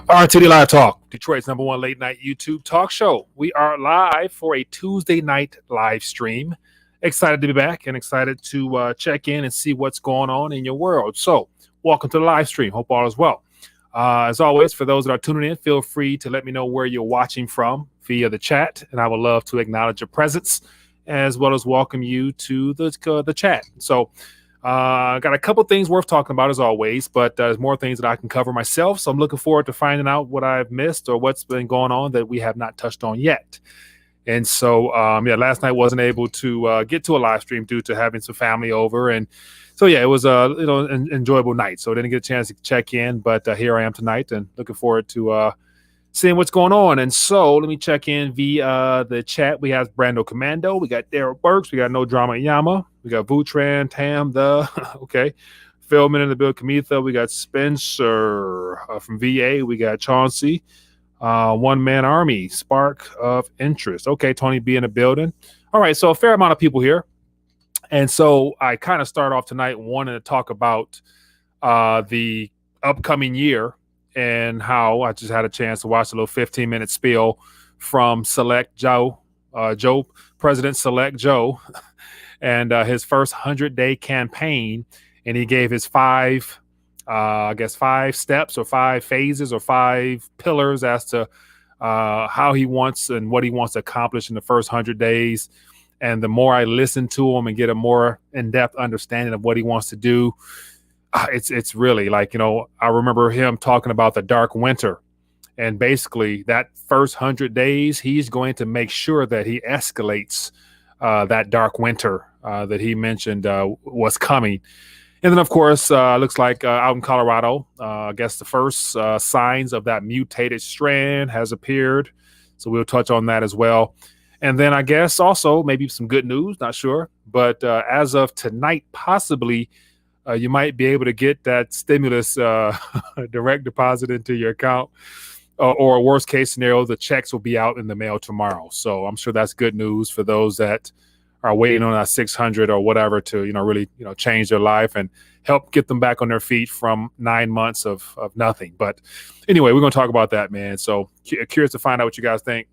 RTD Live Talk, Detroit's #1 late night YouTube talk show. We are live for a Tuesday night live stream. Excited to be back and excited to check in and see what's going on in your world. So, welcome to the live stream. Hope all is well. As always, for those that are tuning in, feel free to let me know where you're watching from via the chat, and I would love to acknowledge your presence as well as welcome you to the chat. So, got a couple things worth talking about as always, but there's more things that I can cover myself. So I'm looking forward to finding out what I've missed or what's been going on that we have not touched on yet. And so, last night wasn't able to get to a live stream due to having some family over. And so, it was an enjoyable night. So I didn't get a chance to check in, but here I am tonight and looking forward to seeing what's going on. And so let me check in via the chat. We have Brando Commando. We got Daryl Burks. We got No Drama Yama. We got Vutran, Tam, okay. Philman in the build, Kamitha. We got Spencer from VA. We got Chauncey. One Man Army, Spark of Interest. Okay, Tony B in the building. All right, so a fair amount of people here. And so I kind of start off tonight wanting to talk about the upcoming year and how I just had a chance to watch a little 15-minute spiel from Select Joe, President Select Joe, and his first 100-day campaign. And he gave his five steps or 5 phases or 5 pillars as to how he wants and what he wants to accomplish in the first 100 days. And the more I listen to him and get a more in-depth understanding of what he wants to do, it's really like, I remember him talking about the dark winter. And basically that first 100 days, he's going to make sure that he escalates that dark winter that he mentioned was coming. And then, of course, looks like out in Colorado, I guess the first signs of that mutated strand has appeared. So we'll touch on that as well. And then I guess also maybe some good news, not sure. But as of tonight, possibly you might be able to get that stimulus direct deposit into your account. Or worst case scenario, the checks will be out in the mail tomorrow. So I'm sure that's good news for those that are waiting on that 600 or whatever to, really, change their life and help get them back on their feet from 9 months of nothing. But anyway, we're going to talk about that, man. So curious to find out what you guys think.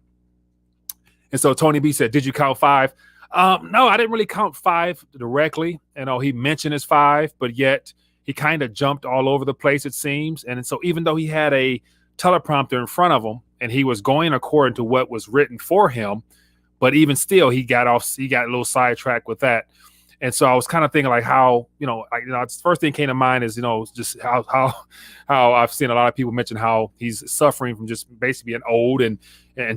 And so Tony B said, did you count 5? No, I didn't really count 5 directly. He mentioned his 5, but yet he kind of jumped all over the place, it seems. And so even though he had a teleprompter in front of him and he was going according to what was written for him, but even still, he got a little sidetracked with that. And so I was kind of thinking like how, the first thing came to mind is, just how I've seen a lot of people mention how he's suffering from just basically being old and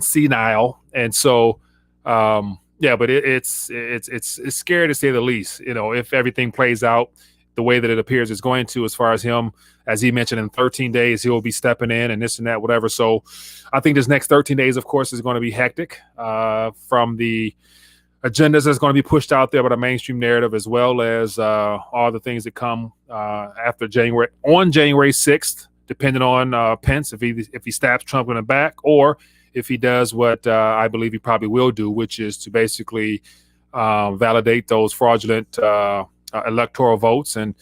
senile. And so, but it's scary to say the least, if everything plays out the way that it appears it's going to, as far as him, as he mentioned, in 13 days, he'll be stepping in and this and that, whatever. So I think this next 13 days, of course, is going to be hectic from the agendas that's going to be pushed out there by the mainstream narrative, as well as all the things that come after January 6th, depending on Pence, if he stabs Trump in the back, or if he does what I believe he probably will do, which is to basically validate those fraudulent electoral votes and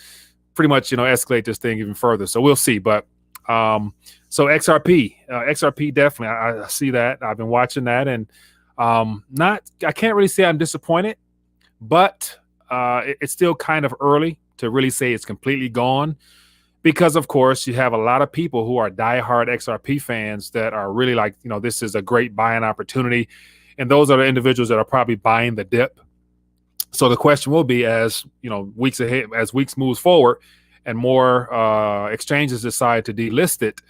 pretty much, escalate this thing even further. So we'll see. But so XRP definitely, I see that. I've been watching that, and I can't really say I'm disappointed, but it's still kind of early to really say it's completely gone, because of course you have a lot of people who are diehard XRP fans that are really like, this is a great buying opportunity. And those are the individuals that are probably buying the dip. So the question will be, as weeks ahead, as weeks moves forward and more exchanges decide to delist it,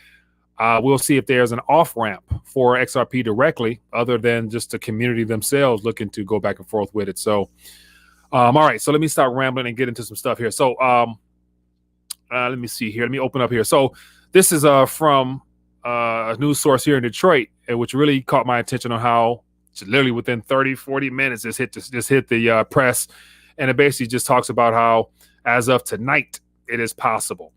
we'll see if there's an off-ramp for XRP directly, other than just the community themselves looking to go back and forth with it. So, all right, so let me start rambling and get into some stuff here. So let me see here. Let me open up here. So this is from a news source here in Detroit, which really caught my attention on how literally within 30, 40 minutes, this hit the press. And it basically just talks about how, as of tonight, it is possible.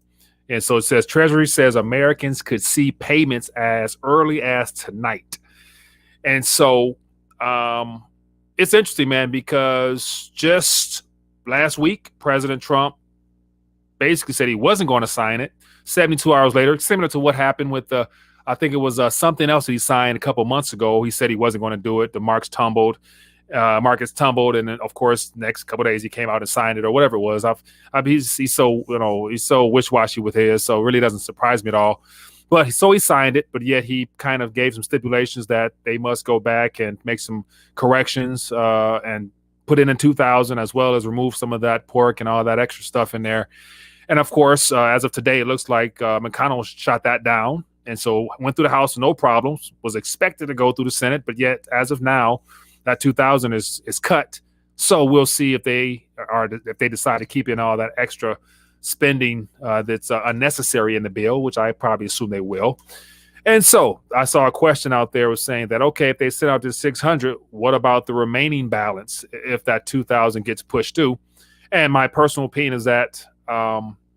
And so it says Treasury says Americans could see payments as early as tonight. And so it's interesting, man, because just last week, President Trump basically said he wasn't going to sign it. 72 hours later, similar to what happened with I think it was something else that he signed a couple months ago. He said he wasn't going to do it. The markets tumbled, and then of course, next couple of days he came out and signed it or whatever it was. He's so he's so wish-washy with his, so it really doesn't surprise me at all. But so he signed it, but yet he kind of gave some stipulations that they must go back and make some corrections and put in 2000, as well as remove some of that pork and all that extra stuff in there. And of course, as of today, it looks like McConnell shot that down. And so went through the House, no problems, was expected to go through the Senate. But yet, as of now, that 2000 is cut. So we'll see if they decide to keep in all that extra spending that's unnecessary in the bill, which I probably assume they will. And so I saw a question out there was saying that, okay, if they send out this 600, what about the remaining balance if that 2000 gets pushed through? And my personal opinion is that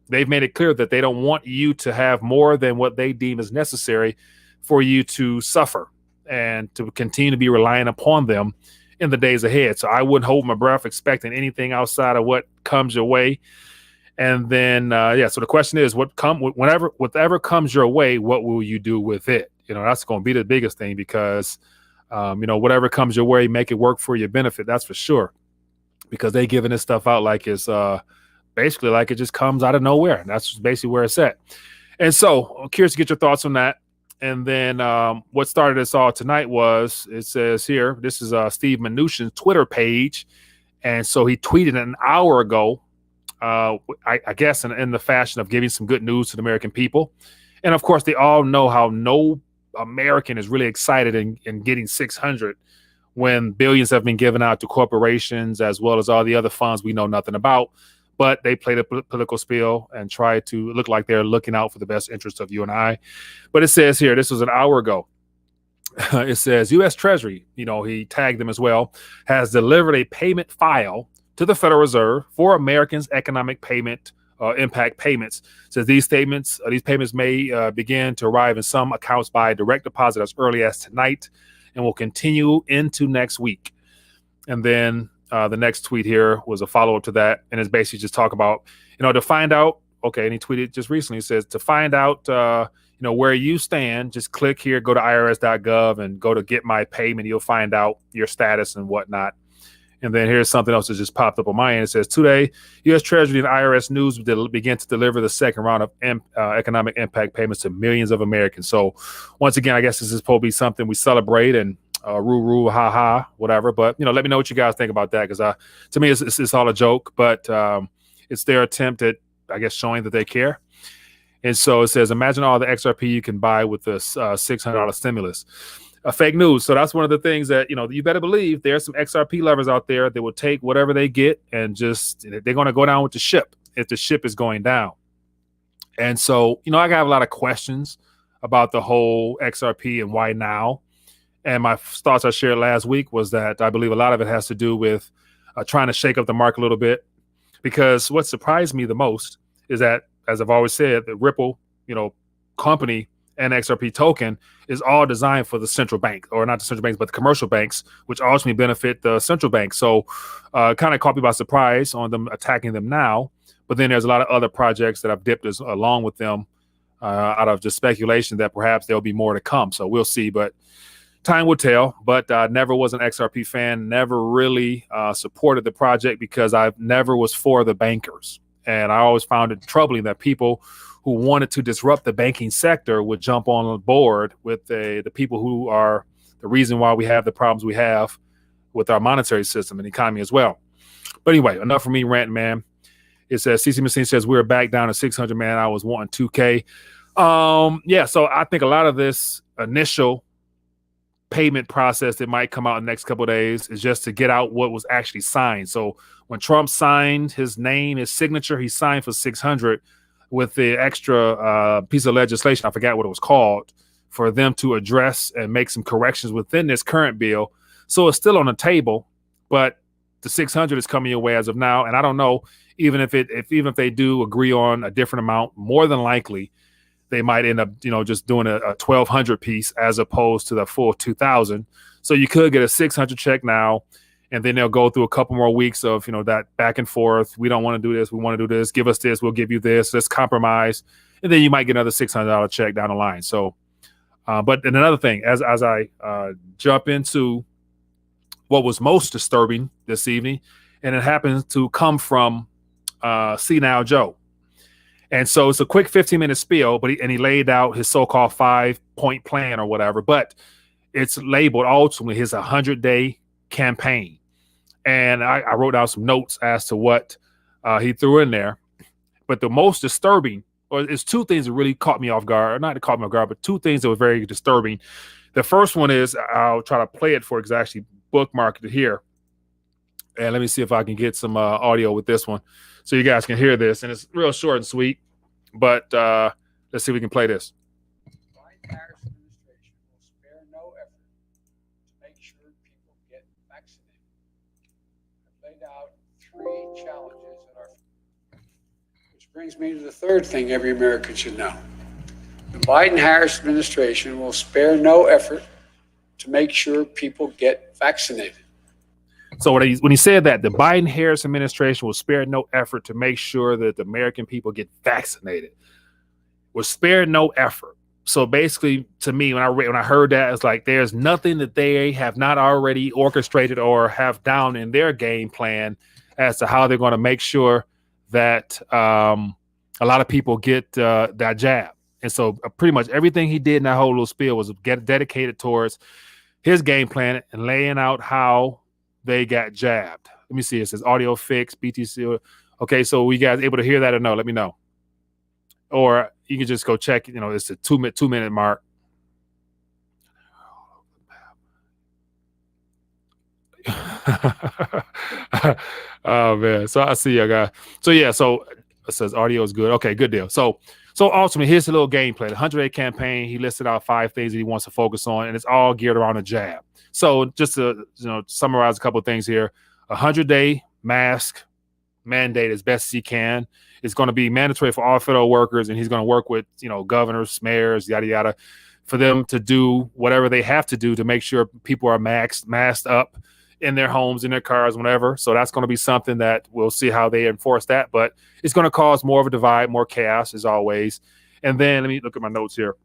they've made it clear that they don't want you to have more than what they deem is necessary for you to suffer and to continue to be reliant upon them in the days ahead. So I wouldn't hold my breath expecting anything outside of what comes your way. And then, so the question is, whatever comes your way, what will you do with it? That's going to be the biggest thing because, whatever comes your way, make it work for your benefit. That's for sure. Because they giving this stuff out like it's basically like it just comes out of nowhere. And that's basically where it's at. And so I'm curious to get your thoughts on that. And then what started us all tonight was, it says here, this is Steve Mnuchin's Twitter page. And so he tweeted an hour ago, I guess in the fashion of giving some good news to the American people. And of course, they all know how no American is really excited in getting 600 when billions have been given out to corporations as well as all the other funds we know nothing about. But they play the political spiel and try to look like they're looking out for the best interest of you and I. But it says here, this was an hour ago. It says U.S. Treasury, he tagged them as well, has delivered a payment file to the Federal Reserve for Americans' economic payment impact payments. It says these payments may begin to arrive in some accounts by direct deposit as early as tonight and will continue into next week. And then the next tweet here was a follow-up to that, and it's basically just talk about, to find out, okay, and he tweeted just recently, says, to find out, where you stand, just click here, go to irs.gov and go to get my payment. You'll find out your status and whatnot. And then here's something else that just popped up on my end. It says, today, U.S. Treasury and IRS News begin to deliver the second round of economic impact payments to millions of Americans. So once again, I guess this is supposed to be something we celebrate and roo, ha, ha, whatever. But, let me know what you guys think about that, because to me, it's all a joke. But it's their attempt at, I guess, showing that they care. And so it says, imagine all the XRP you can buy with this $600 stimulus. Fake news. So that's one of the things that, you better believe there's some XRP lovers out there that will take whatever they get and just, they're going to go down with the ship if the ship is going down. And so, I got a lot of questions about the whole XRP and why now. And my thoughts I shared last week was that I believe a lot of it has to do with trying to shake up the market a little bit, because what surprised me the most is that, as I've always said, the Ripple, company and XRP token is all designed for the central bank, or not the central banks, but the commercial banks, which ultimately benefit the central bank. So kind of caught me by surprise on them attacking them now. But then there's a lot of other projects that I've dipped along with them out of just speculation that perhaps there'll be more to come. So we'll see, but time will tell. But never was an XRP fan, never really supported the project because I never was for the bankers. And I always found it troubling that people who wanted to disrupt the banking sector would jump on board with the people who are the reason why we have the problems we have with our monetary system and economy as well. But anyway, enough for me ranting, man. It says, CC Machine says, we're back down to 600, man. I was wanting 2K. So I think a lot of this initial payment process that might come out in the next couple of days is just to get out what was actually signed. So when Trump signed his signature, he signed for 600 with the extra piece of legislation, I forgot what it was called, for them to address and make some corrections within this current bill. So it's still on the table, but the 600 is coming your way as of now. And I don't know even if they do agree on a different amount, more than likely they might end up, just doing a 1,200 piece as opposed to the full 2,000. So you could get a 600 check now, and then they'll go through a couple more weeks of, that back and forth. We don't want to do this. We want to do this. Give us this. We'll give you this. Let's compromise. And then you might get another $600 check down the line. So, but then another thing, as I jump into what was most disturbing this evening, and it happens to come from Senile Joe. And so it's a quick 15-minute spiel, but he laid out his so-called 5-point plan or whatever, but it's labeled ultimately his 100-day campaign. And I wrote down some notes as to what he threw in there. But the most disturbing, or it's two things that really caught me off guard, or not to caught me off guard, but two things that were very disturbing. The first one is, I'll try to play it for, because I actually bookmarked it here. And let me see if I can get some audio with this one so you guys can hear this. And it's real short and sweet, but let's see if we can play this. Biden-Harris administration will spare no effort to make sure people get vaccinated. I've laid out 3 challenges at our, which brings me to the third thing every American should know. The Biden-Harris administration will spare no effort to make sure people get vaccinated. So when he said that, the Biden-Harris administration will spare no effort to make sure that the American people get vaccinated. Will spare no effort. So basically, to me, when I heard that, it's like there's nothing that they have not already orchestrated or have down in their game plan as to how they're going to make sure that a lot of people get that jab. And so pretty much everything he did in that whole little spiel was dedicated towards his game plan and laying out how they got jabbed. Let me see. It says audio fix, BTC. Okay, so we guys able to hear that or no? Let me know. Or you can just go check. It's a 2-minute mark. Oh man. So I see you guys. So yeah. So it says audio is good. Okay, good deal. So ultimately, here's a little game plan. The 100-day campaign. He listed out 5 things that he wants to focus on, and it's all geared around a jab. So just to summarize a couple of things here, 100-day mask mandate as best as he can. It's going to be mandatory for all federal workers, and he's going to work with governors, mayors, yada yada, for them to do whatever they have to do to make sure people are masked up in their homes, in their cars, whatever. So that's going to be something that we'll see how they enforce that, but it's going to cause more of a divide, more chaos as always. And then let me look at my notes here.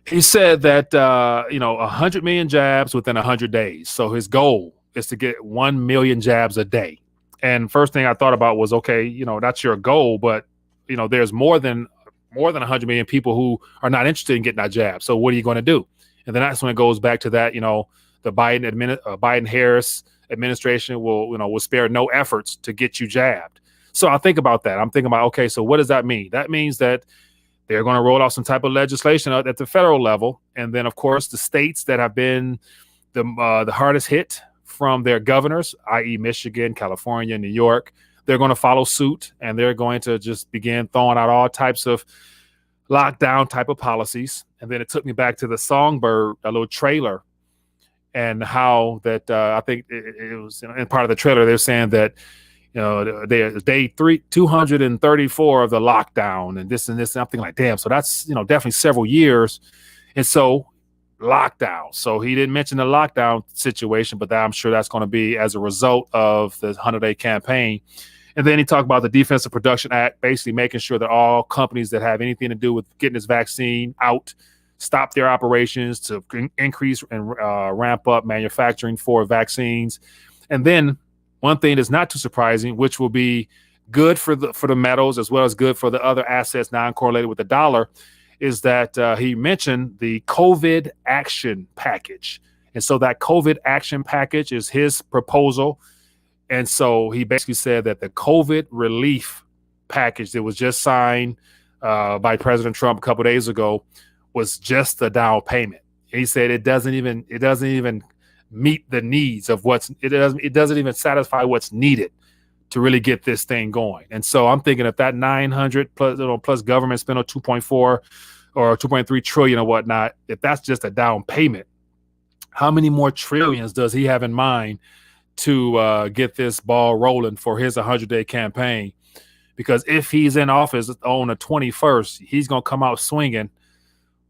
He said that 100 million jabs within 100 days. So his goal is to get 1 million jabs a day. And first thing I thought about was, okay, that's your goal, but there's more than 100 million people who are not interested in getting that jab. So what are you going to do? And then that's when it goes back to that, the Biden-Harris administration will spare no efforts to get you jabbed. So I think about that. I'm thinking about, okay, so what does that mean? That means that they're going to roll out some type of legislation at the federal level. And then, of course, the states that have been the hardest hit from their governors, i.e. Michigan, California, New York, they're going to follow suit, and they're going to just begin throwing out all types of lockdown type of policies. And then it took me back to the Songbird, a little trailer, and how that I think it was in part of the trailer, they're saying that day 234 of the lockdown and this and this, and I'm thinking like, damn, so that's definitely several years. And so lockdown. So he didn't mention the lockdown situation, but I'm sure that's going to be as a result of the 100-day campaign. And then he talked about the Defensive Production Act, basically making sure that all companies that have anything to do with getting this vaccine out stop their operations to increase and ramp up manufacturing for vaccines. And then one thing that's not too surprising, which will be good for the metals as well as good for the other assets non-correlated with the dollar, is that he mentioned the COVID action package. And so that COVID action package is his proposal. And so he basically said that the COVID relief package that was just signed by President Trump a couple of days ago was just the down payment. He said it doesn't even meet the needs of it doesn't even satisfy what's needed to really get this thing going. And so I'm thinking if that 900 plus government spend on 2.4 or 2.3 trillion or whatnot, if that's just a down payment, how many more trillions does he have in mind to get this ball rolling for his 100-day campaign. Because if he's in office on the 21st, he's going to come out swinging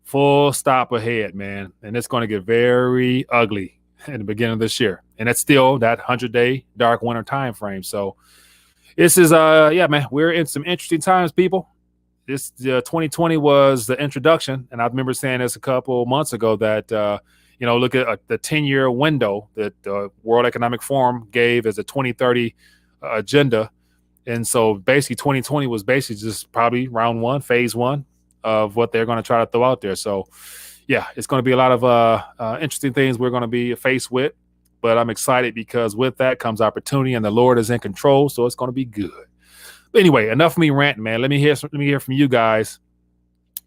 full stop ahead, man. And it's going to get very ugly in the beginning of this year. And it's still that 100-day dark winter time frame. So this is, man, we're in some interesting times, people. This 2020 was the introduction. And I remember saying this a couple months ago that, look at the 10-year window that the World Economic Forum gave as a 2030 agenda. And so basically 2020 was basically just probably round one, phase one of what they're going to try to throw out there. So, yeah, it's going to be a lot of interesting things we're going to be faced with. But I'm excited because with that comes opportunity, and the Lord is in control. So it's going to be good. But anyway, enough of me ranting, man. Let me hear from you guys.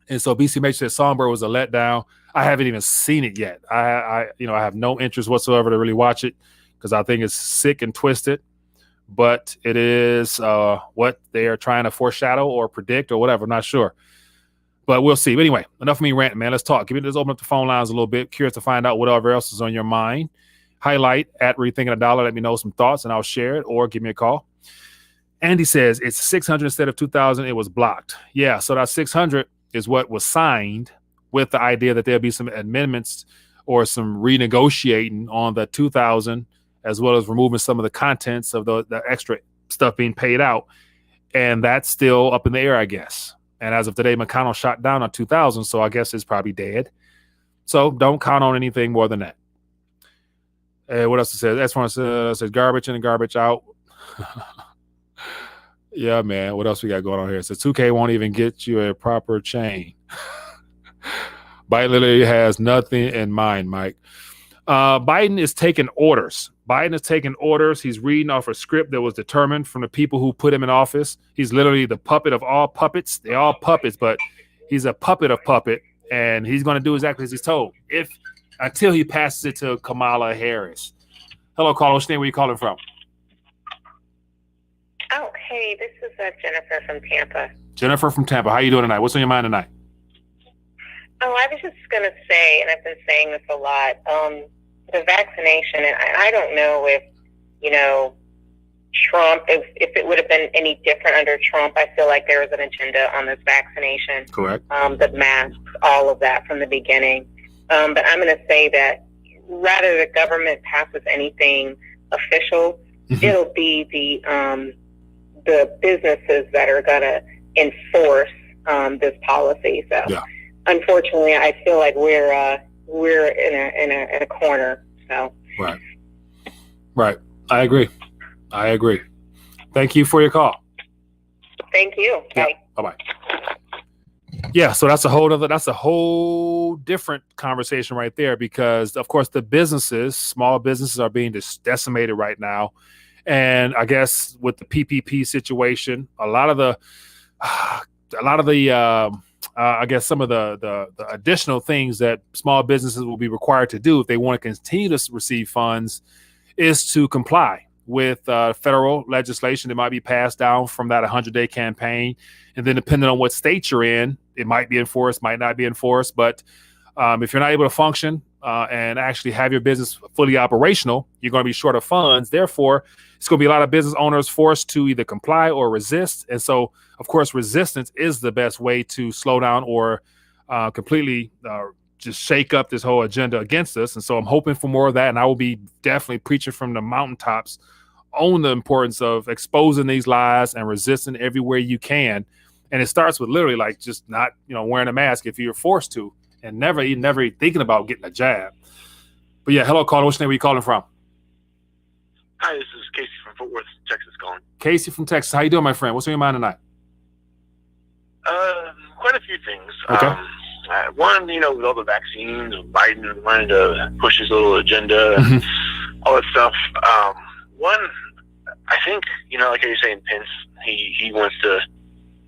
And so BC Matrix said Songbird was a letdown. I haven't even seen it yet. I have no interest whatsoever to really watch it because I think it's sick and twisted. But it is what they are trying to foreshadow or predict or whatever. I'm not sure. But we'll see. But anyway, enough of me ranting, man. Let's talk. Let's open up the phone lines a little bit. Curious to find out whatever else is on your mind. Highlight at Rethinking a Dollar. Let me know some thoughts and I'll share it, or give me a call. Andy says it's 600 instead of 2,000. It was blocked. Yeah, so that 600 is what was signed with the idea that there'll be some amendments or some renegotiating on the 2,000, as well as removing some of the contents of the extra stuff being paid out. And that's still up in the air, I guess. And as of today, McConnell shot down on 2,000, so I guess it's probably dead. So don't count on anything more than that. What else it says? That's one says garbage in and garbage out. Yeah, man. What else we got going on here? It says 2K won't even get you a proper chain. Biden literally has nothing in mind, Mike. Biden is taking orders. He's reading off a script that was determined from the people who put him in office. He's literally the puppet of all puppets. They're all puppets, but he's a puppet of puppet, and he's going to do exactly as he's told. Until he passes it to Kamala Harris. Hello, caller. What's your name? Where you calling from? Oh, hey, this is Jennifer from Tampa. Jennifer from Tampa. How you doing tonight? What's on your mind tonight? Oh, I was just going to say, and I've been saying this a lot, the vaccination, and I don't know if, Trump, if it would have been any different under Trump. I feel like there was an agenda on this vaccination. Correct. The masks, all of that from the beginning. But I'm going to say that rather the government passes anything official, it'll be the businesses that are going to enforce this policy. So, yeah. Unfortunately, I feel like we're in a corner. So, right. I agree. Thank you for your call. Thank you. Yeah. Bye. Yeah, so that's a whole different conversation right there, because of course the small businesses are being decimated right now. And I guess with the PPP situation, a lot of the I guess some of the additional things that small businesses will be required to do if they want to continue to receive funds is to comply with federal legislation that might be passed down from that 100-day campaign. And then depending on what state you're in, it might be enforced, might not be enforced. But if you're not able to function and actually have your business fully operational, you're going to be short of funds. Therefore, it's going to be a lot of business owners forced to either comply or resist. And so, of course, resistance is the best way to slow down or completely just shake up this whole agenda against us. And so I'm hoping for more of that. And I will be definitely preaching from the mountaintops on the importance of exposing these lies and resisting everywhere you can. And it starts with literally like just not, wearing a mask if you're forced to, and never thinking about getting a jab. But yeah, hello, caller. What's your name? Where you calling from? Hi, this is Casey from Fort Worth, Texas calling. Casey from Texas. How you doing, my friend? What's on your mind tonight? Quite a few things. Okay. One, with all the vaccines, Biden wanted to push his little agenda and all that stuff. One, I think, like you're saying, Pence, he wants to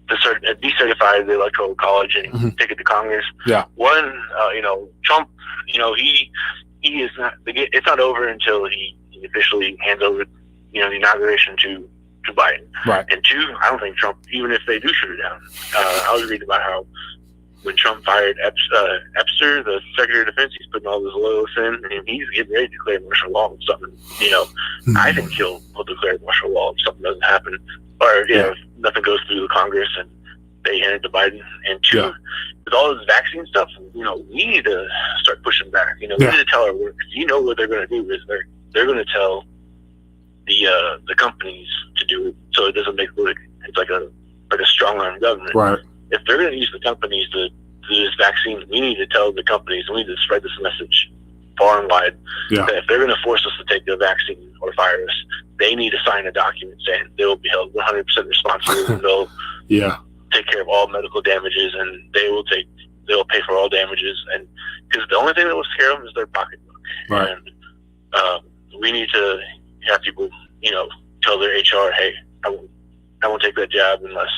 decertify the Electoral College and take it to Congress. Yeah. One, Trump, he is not. It's not over until he officially hands over, the inauguration to Biden. Right. And two, I don't think Trump, even if they do shoot it down, I was reading about how when Trump fired Epster, the Secretary of Defense, he's putting all those loyalists in, and he's getting ready to declare martial law if something, I think he'll declare martial law if something doesn't happen, or if nothing goes through the Congress and they hand it to Biden. And two, with all this vaccine stuff, we need to start pushing back. We need to tell our workers. What they're going to do is they're going to tell the companies to do it, so it doesn't make it's like a strong arm government. Right. If they're going to use the companies to do this vaccine, we need to tell the companies, we need to spread this message far and wide, that if they're going to force us to take the vaccine or fire us, they need to sign a document saying they will be held 100% responsible and they'll take care of all medical damages, and they'll pay for all damages, and because the only thing that will scare them is their pocketbook. Right. And we need to have people, tell their HR, hey, I won't take that job unless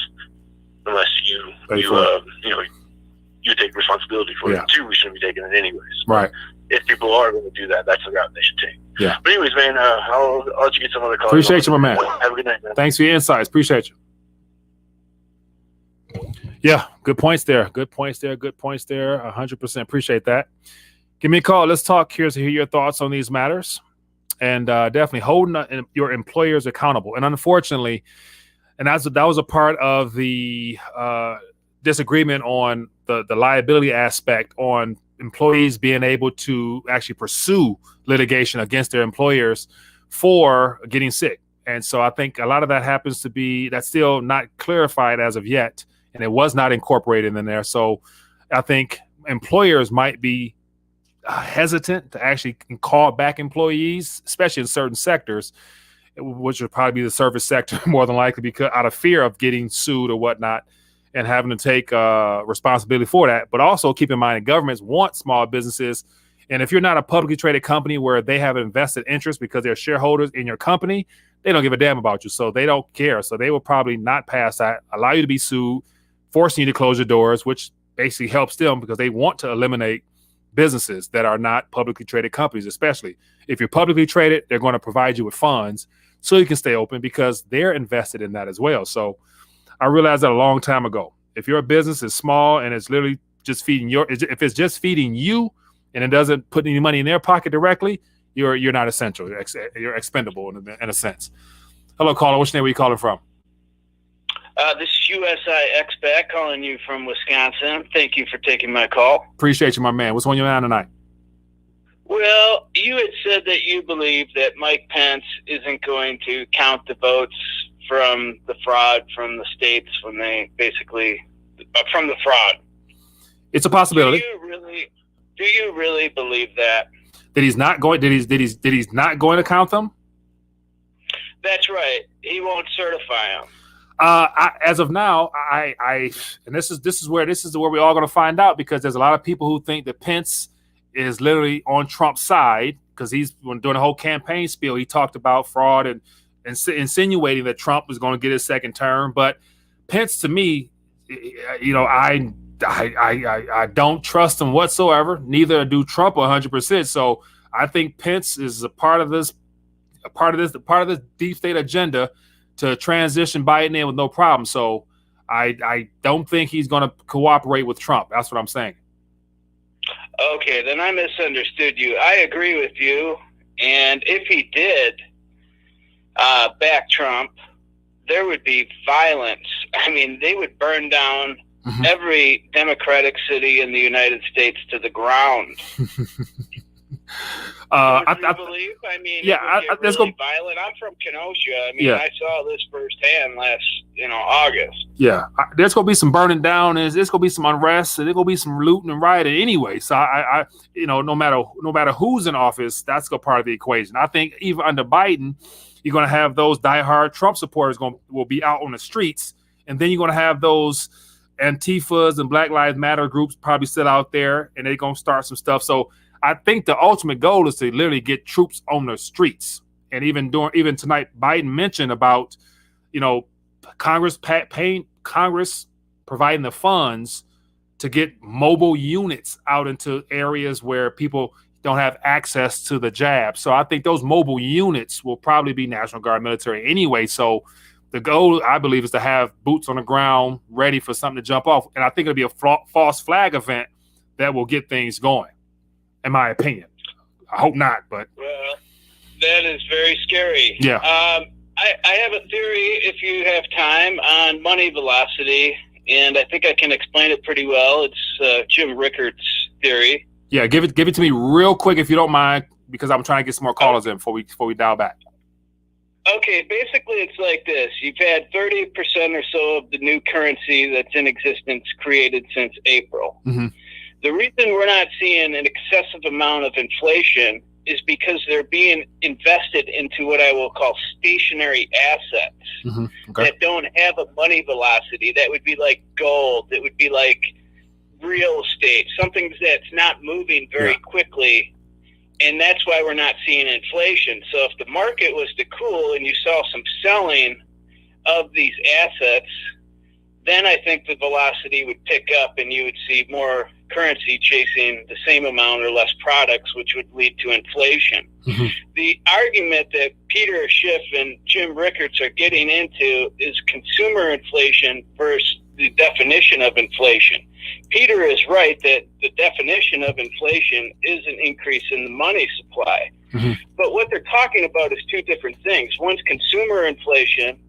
you take responsibility for it. Two, we shouldn't be taking it anyways. Right. If people are going to do that, that's the route they should take. Yeah. But anyways, man, I'll let you get some other calls. Appreciate you, my man. Have a good night, man. Thanks for your insights. Appreciate you. Yeah, good points there. 100%. Appreciate that. Give me a call. Let's talk. Curious to hear your thoughts on these matters. And definitely holding your employers accountable. And unfortunately, that was a part of the disagreement on the liability aspect on employees being able to actually pursue litigation against their employers for getting sick. And so I think a lot of that happens to be, that's still not clarified as of yet, and it was not incorporated in there. So I think employers might be hesitant to actually call back employees, especially in certain sectors, which would probably be the service sector more than likely, because out of fear of getting sued or whatnot and having to take responsibility for that. But also keep in mind that governments want small businesses. And if you're not a publicly traded company where they have invested interest because they're shareholders in your company, they don't give a damn about you. So they don't care. So they will probably not pass that, allow you to be sued, forcing you to close your doors, which basically helps them because they want to eliminate businesses that are not publicly traded companies. Especially if you're publicly traded, they're going to provide you with funds so you can stay open because they're invested in that as well. So I realized that a long time ago. If your business is small and it's literally just feeding if it's just feeding you and it doesn't put any money in their pocket directly, you're not essential. You're expendable in a sense. Hello, caller. Which name are you calling from? This is USI Expat calling you from Wisconsin. Thank you for taking my call. Appreciate you, my man. What's on your mind tonight? Well, you had said that you believe that Mike Pence isn't going to count the votes from the fraud from the states when they basically from the fraud. It's a possibility. Do you really believe that? That he's not going? Did he's not going to count them? That's right. He won't certify them. As of now, and this is where we're all going to find out, because there's a lot of people who think that Pence is literally on Trump's side, because he's during the whole campaign spiel, he talked about fraud and insinuating that Trump was going to get his second term. But Pence, to me, I don't trust him whatsoever. Neither do Trump 100%. So I think Pence is a part of this deep state agenda to transition Biden in with no problem. So I don't think he's going to cooperate with Trump. That's what I'm saying. Okay, then I misunderstood you. I agree with you. And if he did back Trump, there would be violence. I mean, they would burn down every Democratic city in the United States to the ground. I believe? I mean, yeah, it's really violent. I'm from Kenosha. I mean, I saw this firsthand last, August. Yeah, there's gonna be some burning down, and there's gonna be some unrest, and there's gonna be some looting and rioting anyway. So I no matter who's in office, that's a part of the equation. I think even under Biden, you're gonna have those diehard Trump supporters will be out on the streets, and then you're gonna have those Antifas and Black Lives Matter groups probably sit out there, and they're gonna start some stuff. So I think the ultimate goal is to literally get troops on the streets. And even tonight, Biden mentioned about, Congress providing the funds to get mobile units out into areas where people don't have access to the jab. So I think those mobile units will probably be National Guard military anyway. So the goal, I believe, is to have boots on the ground ready for something to jump off. And I think it'll be a false flag event that will get things going, in my opinion. I hope not, but. Well, that is very scary. Yeah. I have a theory, if you have time, on money velocity, and I think I can explain it pretty well. It's Jim Rickards' theory. Yeah, give it to me real quick if you don't mind, because I'm trying to get some more callers in before we dial back. Okay, basically it's like this. You've had 30% or so of the new currency that's in existence created since April. Mm-hmm. The reason we're not seeing an excessive amount of inflation is because they're being invested into what I will call stationary assets that don't have a money velocity. That would be like gold. It would be like real estate, something that's not moving very quickly. And that's why we're not seeing inflation. So if the market was to cool and you saw some selling of these assets, then I think the velocity would pick up and you would see more currency chasing the same amount or less products, which would lead to inflation. Mm-hmm. The argument that Peter Schiff and Jim Rickards are getting into is consumer inflation versus the definition of inflation. Peter is right that the definition of inflation is an increase in the money supply. Mm-hmm. But what they're talking about is two different things. One's consumer inflation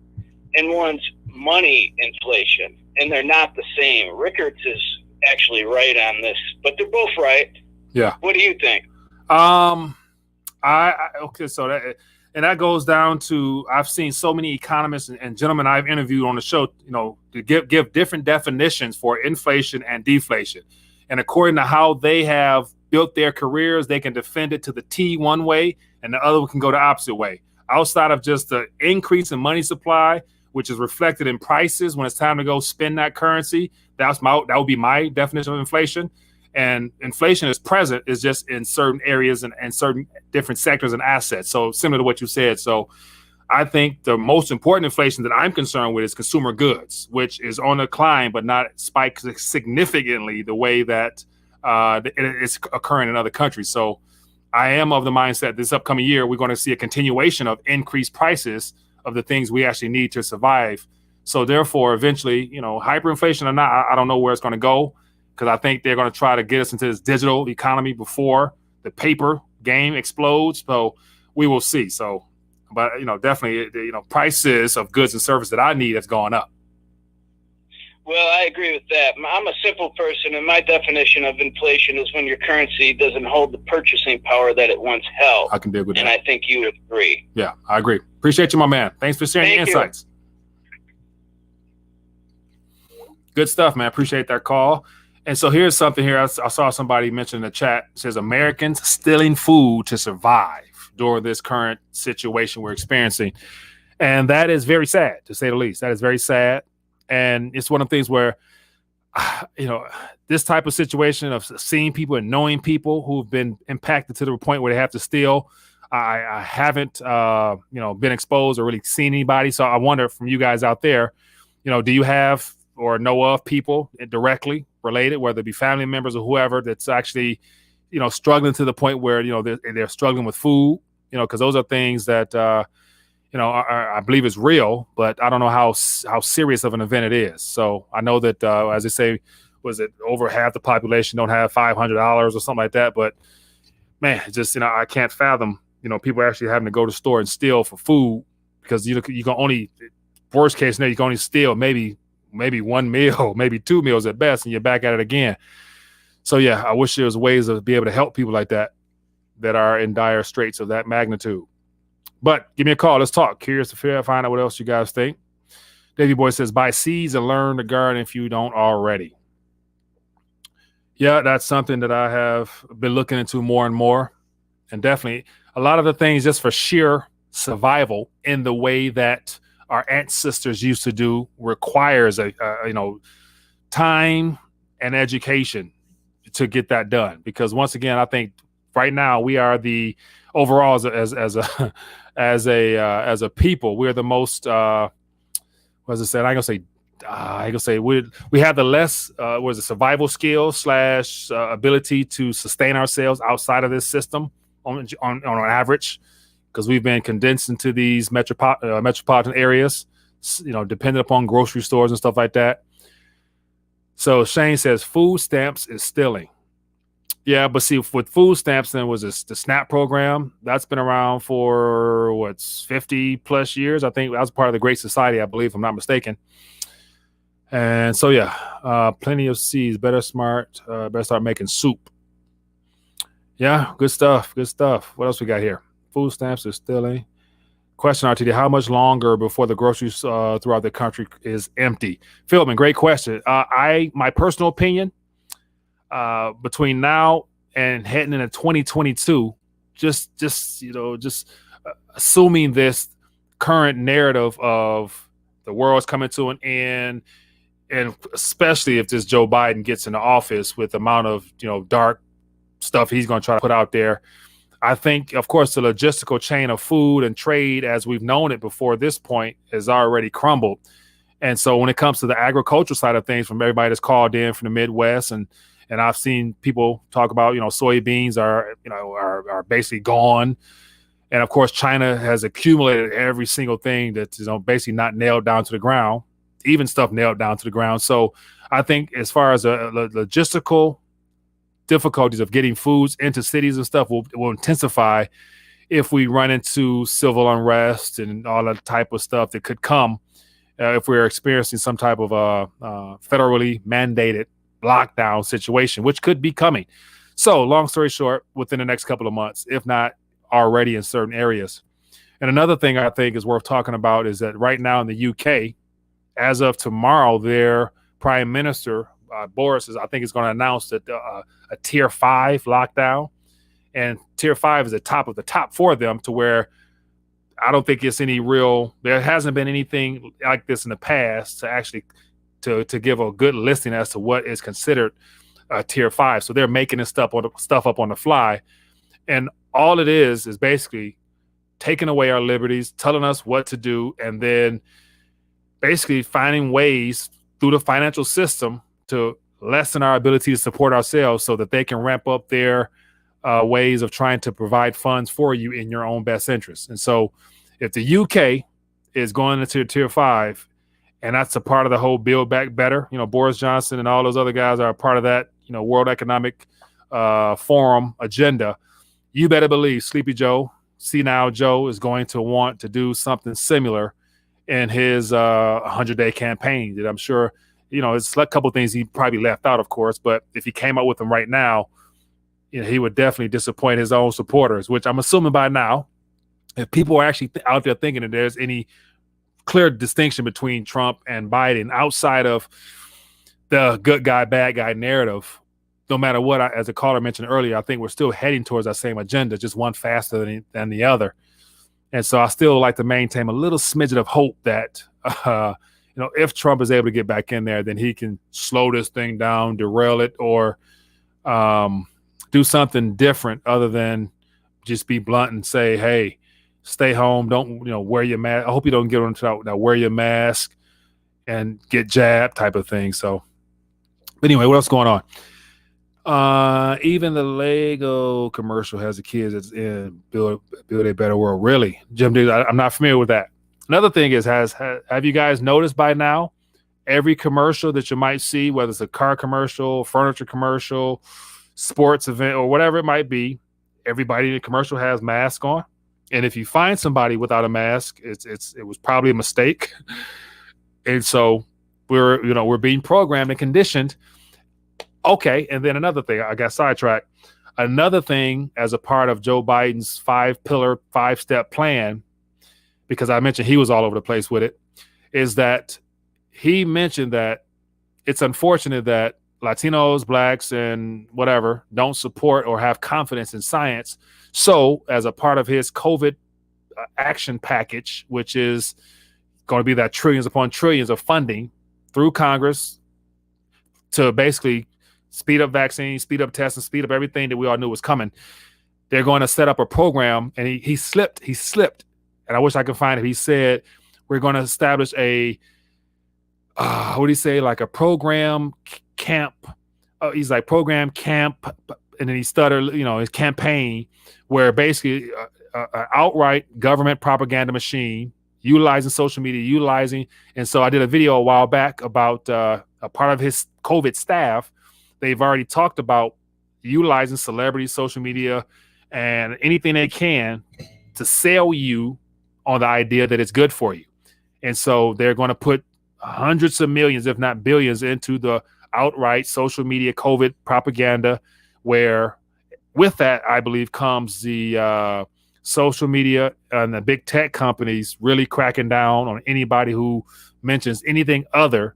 and one's money inflation, and they're not the same. Rickards is actually right on this, but they're both right. Yeah. What do you think? Okay, so that goes down to, I've seen so many economists and gentlemen I've interviewed on the show, to give different definitions for inflation and deflation. And according to how they have built their careers, they can defend it to the T one way and the other can go the opposite way. Outside of just the increase in money supply, which is reflected in prices when it's time to go spend that currency, that would be my definition of inflation. And inflation is present, is just in certain areas and certain different sectors and assets. So similar to what you said. So I think the most important inflation that I'm concerned with is consumer goods, which is on a climb, but not spiked significantly the way that it's occurring in other countries. So I am of the mindset this upcoming year, we're going to see a continuation of increased prices of the things we actually need to survive. So therefore, eventually, hyperinflation or not, I don't know where it's going to go, because I think they're going to try to get us into this digital economy before the paper game explodes. So we will see. So, but definitely, prices of goods and services that I need has gone up. Well, I agree with that. I'm a simple person, and my definition of inflation is when your currency doesn't hold the purchasing power that it once held. I can dig with that. And I think you would agree. Yeah, I agree. Appreciate you, my man. Thanks for sharing your insights. Good stuff, man. Appreciate that call. And so here's something here. I saw somebody mention in the chat. It says Americans stealing food to survive during this current situation we're experiencing. And that is very sad, to say the least. That is very sad. And it's one of the things where, this type of situation of seeing people and knowing people who've been impacted to the point where they have to steal, I haven't, been exposed or really seen anybody. So I wonder from you guys out there, do you have or know of people directly related, whether it be family members or whoever, that's actually, struggling to the point where, they're struggling with food, because those are things that, I believe is real, but I don't know how serious of an event it is. So I know that, as they say, was it over half the population don't have $500 or something like that. But man, just, I can't fathom, people actually having to go to the store and steal for food, because you can only, worst case scenario, you can only steal maybe one meal, maybe two meals at best, and you're back at it again. So yeah, I wish there was ways to be able to help people like that are in dire straits of that magnitude. But give me a call. Let's talk. Curious to find out what else you guys think. Davey Boy says, buy seeds and learn to garden if you don't already. Yeah, that's something that I have been looking into more and more. And definitely a lot of the things just for sheer survival in the way that our ancestors used to do requires a time and education to get that done. Because once again, I think right now we are the overall as a people, we're the most was it said? I gonna say we have the less survival skills / ability to sustain ourselves outside of this system on average, because we've been condensed into these metropolitan areas dependent upon grocery stores and stuff like that. So Shane says food stamps is stealing. Yeah, but see, with food stamps, then was this the SNAP program that's been around for 50 plus years. I think that was part of the Great Society, I believe, if I'm not mistaken. And so plenty of seeds. Better start making soup. Yeah, good stuff. Good stuff. What else we got here? Food stamps is stealing. Question, RTD, how much longer before the groceries throughout the country is empty? Philman, great question. My personal opinion, between now and heading into 2022, just assuming this current narrative of the world's coming to an end, and especially if this Joe Biden gets into office with the amount of dark stuff he's going to try to put out there, I think, of course, the logistical chain of food and trade as we've known it before this point has already crumbled. And so when it comes to the agricultural side of things, from everybody that's called in from the Midwest, and I've seen people talk about, soybeans are basically gone. And of course, China has accumulated every single thing that's basically not nailed down to the ground, even stuff nailed down to the ground. So I think as far as logistical difficulties of getting foods into cities and stuff will intensify if we run into civil unrest and all that type of stuff that could come if we're experiencing some type of federally mandated lockdown situation, which could be coming. So long story short, within the next couple of months, if not already in certain areas. And another thing I think is worth talking about is that right now in the UK, as of tomorrow, their prime minister, Boris, I think is going to announce that a tier 5 lockdown, and tier 5 is the top of the top for them, to where I don't think it's there hasn't been anything like this in the past to actually to give a good listing as to what is considered tier 5. So they're making this stuff up on the fly, and all it is basically taking away our liberties, telling us what to do, and then basically finding ways through the financial system to lessen our ability to support ourselves so that they can ramp up their ways of trying to provide funds for you in your own best interest. And so if the UK is going into tier 5, and that's a part of the whole Build Back Better, Boris Johnson and all those other guys are a part of that, World Economic Forum agenda, you better believe Sleepy Joe, Senile Joe, is going to want to do something similar in his 100-day campaign that I'm sure, it's a couple of things he probably left out, of course, but if he came out with them right now, he would definitely disappoint his own supporters, which I'm assuming by now, if people are actually out there thinking that there's any clear distinction between Trump and Biden outside of the good guy, bad guy narrative, no matter what, as a caller mentioned earlier, I think we're still heading towards that same agenda, just one faster than the other. And so I still like to maintain a little smidgen of hope that, if Trump is able to get back in there, then he can slow this thing down, derail it, or do something different other than just be blunt and say, hey, stay home. Don't, wear your mask. I hope you don't get into that wear your mask and get jabbed type of thing. So anyway, what else going on? Even the Lego commercial has the kids that's in build a better world. Really? Jim Diggs, I'm not familiar with that. Another thing is, have you guys noticed by now, every commercial that you might see, whether it's a car commercial, furniture commercial, sports event, or whatever it might be, everybody in the commercial has masks on. And if you find somebody without a mask, it was probably a mistake. And so we're being programmed and conditioned. Okay, and then another thing, I got sidetracked. Another thing, as a part of Joe Biden's 5-pillar, 5-step plan, because I mentioned he was all over the place with it, is that he mentioned that it's unfortunate that Latinos, blacks, and whatever don't support or have confidence in science. So as a part of his COVID action package, which is going to be that trillions upon trillions of funding through Congress to basically speed up vaccines, speed up testing, speed up everything that we all knew was coming, they're going to set up a program. And he slipped. And I wish I could find it. He said, we're going to establish a, what did he say? Like a program camp. He's like program camp. And then he stuttered, his campaign, where basically an outright government propaganda machine utilizing social media, and so I did a video a while back about a part of his COVID staff. They've already talked about utilizing celebrities, social media, and anything they can to sell you on the idea that it's good for you. And so they're going to put hundreds of millions, if not billions, into the outright social media COVID propaganda, where with that, I believe, comes the social media and the big tech companies really cracking down on anybody who mentions anything other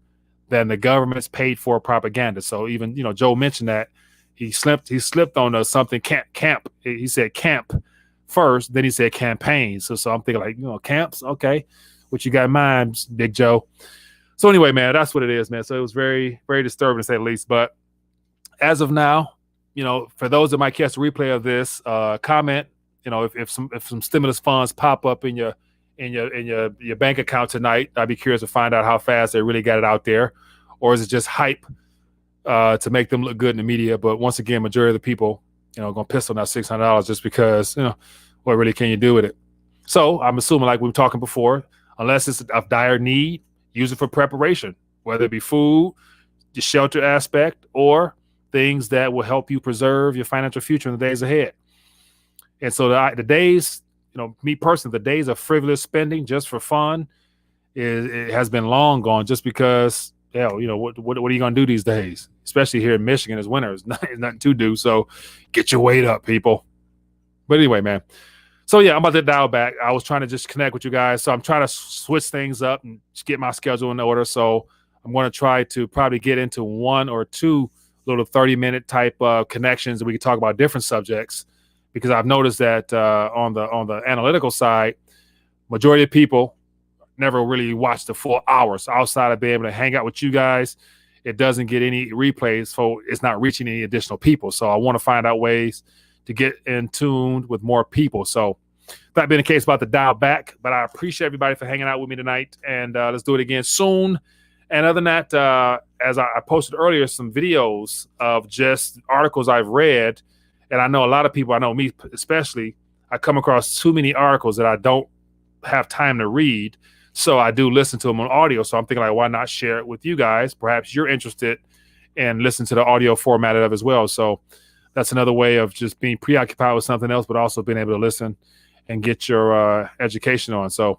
than the government's paid for propaganda. So even, Joe mentioned that he slipped on something camp. He said camp first, then he said campaign. So I'm thinking like, camps. Okay. What you got in mind, Big Joe? So anyway, man, that's what it is, man. So it was very, very disturbing to say the least. But as of now, for those that might catch the replay of this, comment, if some stimulus funds pop up in your bank account tonight, I'd be curious to find out how fast they really got it out there, or is it just hype to make them look good in the media? But once again, majority of the people, gonna piss on that $600 just because, what really can you do with it? So I'm assuming, like we were talking before, unless it's of dire need, use it for preparation, whether it be food, the shelter aspect, or things that will help you preserve your financial future in the days ahead. And so the days, me personally, the days of frivolous spending just for fun, it has been long gone. Just because, hell, what are you gonna do these days? Especially here in Michigan, it's winter. It's nothing to do. So get your weight up, people. But anyway, man. So yeah, I'm about to dial back. I was trying to just connect with you guys. So I'm trying to switch things up and just get my schedule in order. So I'm going to try to probably get into one or two little 30-minute type connections that we can talk about different subjects, because I've noticed that on the analytical side, majority of people never really watch the full hour. So outside of being able to hang out with you guys, it doesn't get any replays, so it's not reaching any additional people. So I want to find out ways to get in tune with more people. So that being the case, about to dial back, but I appreciate everybody for hanging out with me tonight, and let's do it again soon. And other than that, as I posted earlier, some videos of just articles I've read, and I know a lot of people, I know me especially, I come across too many articles that I don't have time to read, so I do listen to them on audio. So I'm thinking, like, why not share it with you guys? Perhaps you're interested in listening to the audio format of it as well. So that's another way of just being preoccupied with something else, but also being able to listen and get your education on. So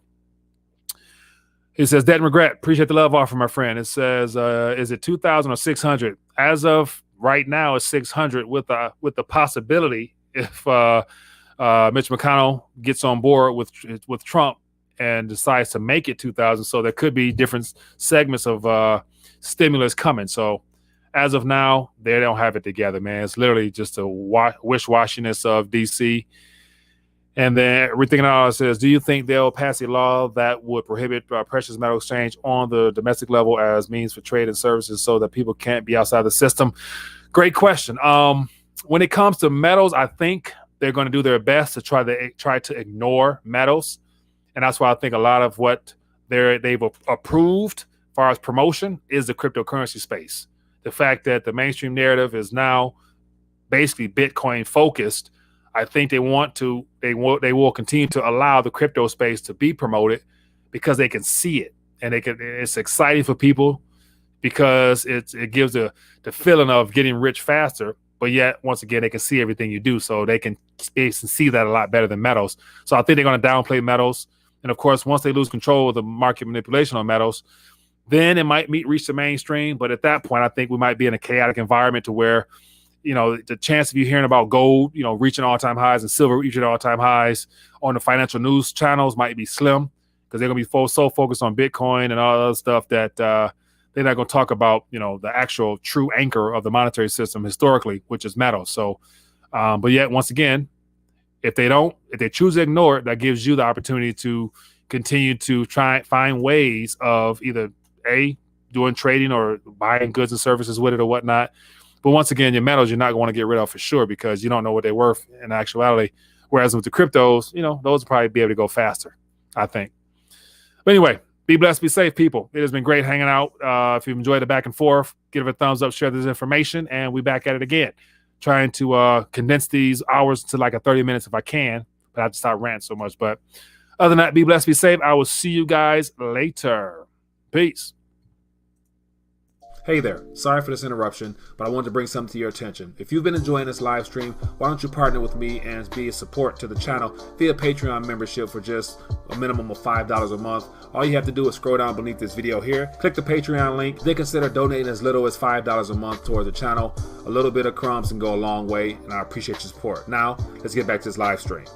it says, Debt and Regret, appreciate the love offer, my friend. It says, is it 2,000 or 600? As of right now, it's 600 with the possibility, if Mitch McConnell gets on board with Trump and decides to make it 2,000. So there could be different segments of stimulus coming. So as of now, they don't have it together, man. It's literally just a wish-washiness of D.C. And then everything else says, do you think they'll pass a law that would prohibit precious metal exchange on the domestic level as means for trade and services so that people can't be outside the system? Great question. When it comes to metals, I think they're going to do their best to try to ignore metals. And that's why I think a lot of what they've approved as far as promotion is the cryptocurrency space. The fact that the mainstream narrative is now basically Bitcoin focused, I think they will continue to allow the crypto space to be promoted because they can see it, and it's exciting for people because it gives the feeling of getting rich faster. But yet, once again, they can see everything you do, so they can see that a lot better than metals. So I think they're going to downplay metals, and of course, once they lose control of the market manipulation on metals, then it might reach the mainstream. But at that point, I think we might be in a chaotic environment to where, the chance of you hearing about gold, reaching all-time highs and silver reaching all-time highs on the financial news channels might be slim, because they're going to be so focused on Bitcoin and all that other stuff that they're not going to talk about, the actual true anchor of the monetary system historically, which is metals. So, but yet, once again, if they choose to ignore it, that gives you the opportunity to continue to try and find ways of either doing trading or buying goods and services with it or whatnot. But once again, your metals, you're not going to want to get rid of for sure, because you don't know what they're worth in actuality. Whereas with the cryptos, those will probably be able to go faster, I think. But anyway, be blessed, be safe, people. It has been great hanging out. If you've enjoyed the back and forth, give it a thumbs up, share this information, and we back at it again. Trying to condense these hours to like a 30 minutes if I can, but I have to stop ranting so much. But Other than that, be blessed, be safe. I will see you guys later. Peace. Hey there, sorry for this interruption, but I wanted to bring something to your attention. If you've been enjoying this live stream, why don't you partner with me and be a support to the channel via Patreon membership for just a minimum of $5 a month. All you have to do is scroll down beneath this video here, click the Patreon link, then consider donating as little as $5 a month toward the channel. A little bit of crumbs can go a long way, and I appreciate your support. Now, let's get back to this live stream.